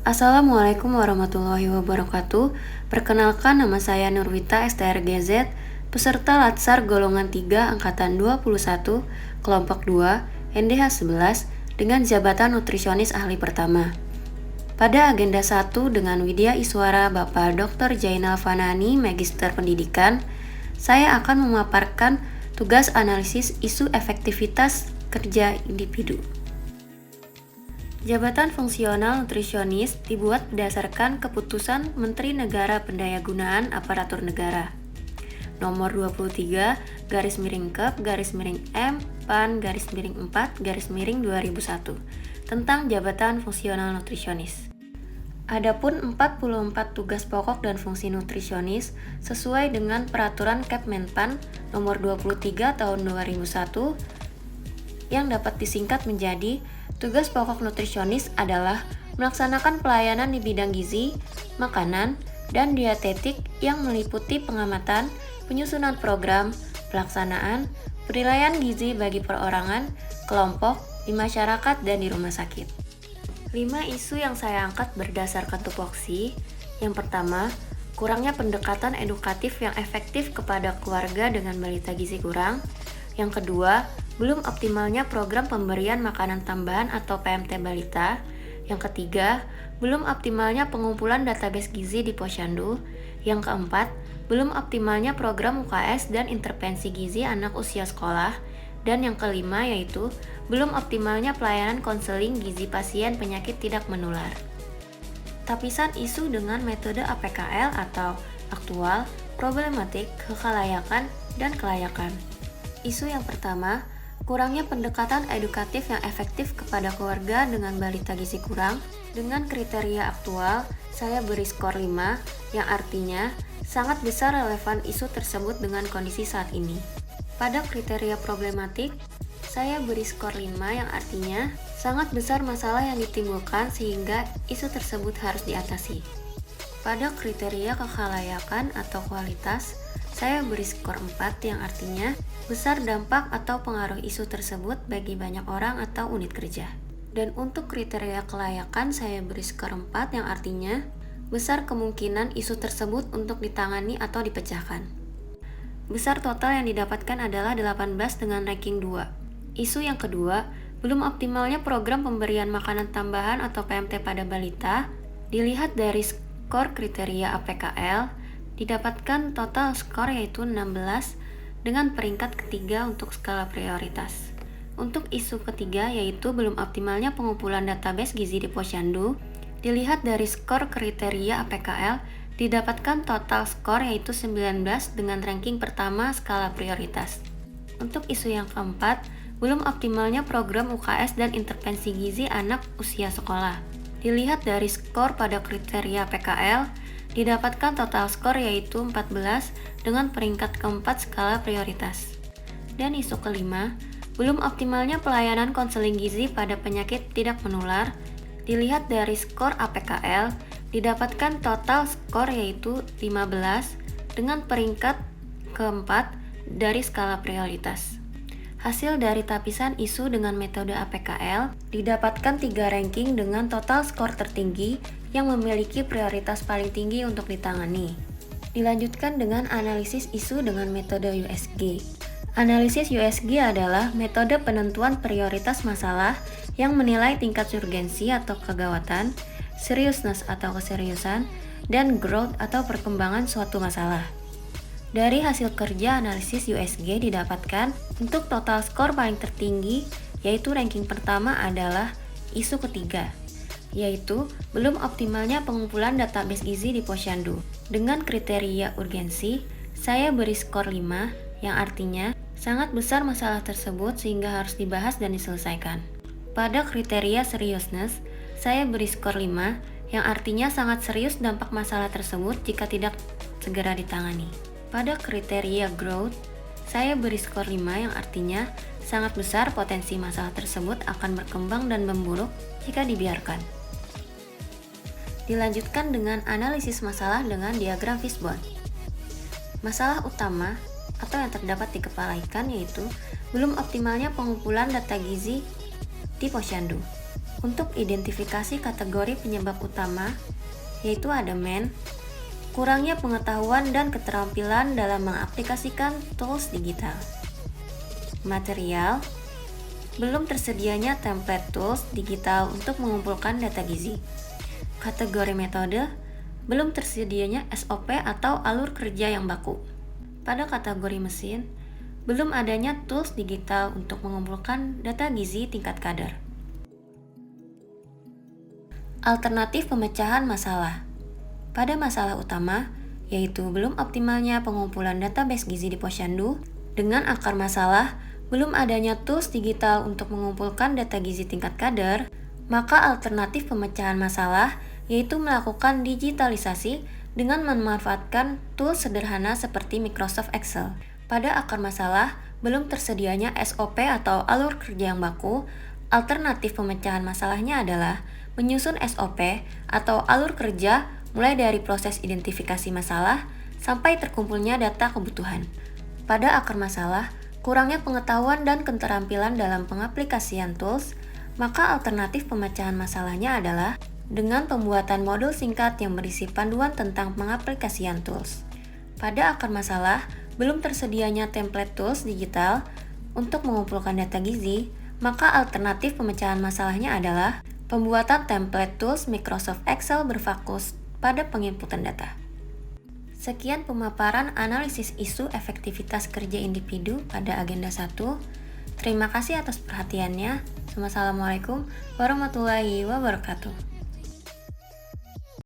Assalamualaikum warahmatullahi wabarakatuh. Perkenalkan, nama saya Nurwita STRGZ, peserta Latsar golongan 3 angkatan 21, kelompok 2, NDH 11 dengan jabatan nutrisionis ahli pertama. Pada agenda 1 dengan Widya Iswara Bapak Dr. Jainal Fanani, Magister Pendidikan, saya akan memaparkan tugas analisis isu efektivitas kerja individu. Jabatan fungsional nutrisionis dibuat berdasarkan keputusan Menteri Negara Pendayagunaan Aparatur Negara nomor 23 /Kep/M PAN/4/2001 tentang jabatan fungsional nutrisionis. Adapun 44 tugas pokok dan fungsi nutrisionis sesuai dengan peraturan Kepmenpan nomor 23 tahun 2001 yang dapat disingkat menjadi tugas pokok nutrisionis adalah melaksanakan pelayanan di bidang gizi, makanan, dan dietetik yang meliputi pengamatan, penyusunan program, pelaksanaan, penilaian gizi bagi perorangan, kelompok, di masyarakat, dan di rumah sakit. 5 isu yang saya angkat berdasarkan tupoksi. Yang pertama, kurangnya pendekatan edukatif yang efektif kepada keluarga dengan balita gizi kurang. Yang kedua, belum optimalnya program pemberian makanan tambahan atau PMT balita. Yang ketiga, belum optimalnya pengumpulan database gizi di Posyandu. Yang keempat, belum optimalnya program UKS dan intervensi gizi anak usia sekolah. Dan yang kelima yaitu, belum optimalnya pelayanan konseling gizi pasien penyakit tidak menular. Tapisan isu dengan metode APKL atau aktual, problematik, kekalayakan, dan kelayakan. Isu yang pertama, kurangnya pendekatan edukatif yang efektif kepada keluarga dengan balita gizi kurang. Dengan kriteria aktual, saya beri skor 5, yang artinya sangat besar relevan isu tersebut dengan kondisi saat ini. Pada kriteria problematik, saya beri skor 5, yang artinya sangat besar masalah yang ditimbulkan sehingga isu tersebut harus diatasi. Pada kriteria kekhalayakan atau kualitas, saya beri skor 4, yang artinya besar dampak atau pengaruh isu tersebut bagi banyak orang atau unit kerja. Dan untuk kriteria kelayakan saya beri skor 4, yang artinya besar kemungkinan isu tersebut untuk ditangani atau dipecahkan. Besar total yang didapatkan adalah 18 dengan ranking 2. Isu yang kedua, belum optimalnya program pemberian makanan tambahan atau PMT pada balita. Dilihat dari skor kriteria APKL, didapatkan total skor yaitu 16 dengan peringkat ketiga untuk skala prioritas. Untuk isu ketiga yaitu belum optimalnya pengumpulan database gizi di Posyandu, dilihat dari skor kriteria APKL, didapatkan total skor yaitu 19 dengan ranking pertama skala prioritas. Untuk isu yang keempat, belum optimalnya program UKS dan intervensi gizi anak usia sekolah. Dilihat dari skor pada kriteria PKL, didapatkan total skor yaitu 14 dengan peringkat keempat skala prioritas. Dan isu kelima, belum optimalnya pelayanan konseling gizi pada penyakit tidak menular. Dilihat dari skor APKL, didapatkan total skor yaitu 15 dengan peringkat keempat dari skala prioritas. Hasil dari tapisan isu dengan metode APKL, didapatkan 3 ranking dengan total skor tertinggi yang memiliki prioritas paling tinggi untuk ditangani. Dilanjutkan dengan analisis isu dengan metode USG. Analisis USG adalah metode penentuan prioritas masalah yang menilai tingkat urgensi atau kegawatan, seriousness atau keseriusan, dan growth atau perkembangan suatu masalah. Dari hasil kerja analisis USG didapatkan untuk total skor paling tertinggi, yaitu ranking pertama adalah isu ketiga, yaitu belum optimalnya pengumpulan database gizi di Posyandu. Dengan kriteria urgensi, saya beri skor 5, yang artinya sangat besar masalah tersebut sehingga harus dibahas dan diselesaikan. Pada kriteria seriousness, saya beri skor 5, yang artinya sangat serius dampak masalah tersebut jika tidak segera ditangani. Pada kriteria growth, saya beri skor 5, yang artinya sangat besar potensi masalah tersebut akan berkembang dan memburuk jika dibiarkan. Dilanjutkan dengan analisis masalah dengan diagram fishbone. Masalah utama atau yang terdapat di kepala ikan yaitu belum optimalnya pengumpulan data gizi di Posyandu. Untuk identifikasi kategori penyebab utama, yaitu ada kurangnya pengetahuan dan keterampilan dalam mengaplikasikan tools digital. Material, belum tersedianya template tools digital untuk mengumpulkan data gizi. Kategori metode, belum tersedianya SOP atau alur kerja yang baku. Pada kategori mesin, belum adanya tools digital untuk mengumpulkan data gizi tingkat kadar. Alternatif pemecahan masalah. Pada masalah utama, yaitu belum optimalnya pengumpulan database gizi di Posyandu, dengan akar masalah, belum adanya tools digital untuk mengumpulkan data gizi tingkat kadar, maka alternatif pemecahan masalah yaitu melakukan digitalisasi dengan memanfaatkan tools sederhana seperti Microsoft Excel. Pada akar masalah, belum tersedianya SOP atau alur kerja yang baku, alternatif pemecahan masalahnya adalah menyusun SOP atau alur kerja mulai dari proses identifikasi masalah sampai terkumpulnya data kebutuhan. Pada akar masalah, kurangnya pengetahuan dan keterampilan dalam pengaplikasian tools, maka alternatif pemecahan masalahnya adalah dengan pembuatan modul singkat yang berisi panduan tentang pengaplikasian tools. Pada akar masalah, belum tersedianya template tools digital untuk mengumpulkan data gizi, maka alternatif pemecahan masalahnya adalah pembuatan template tools Microsoft Excel berfokus pada penginputan data. Sekian pemaparan analisis isu efektivitas kerja individu pada agenda 1. Terima kasih atas perhatiannya. Wassalamualaikum warahmatullahi wabarakatuh.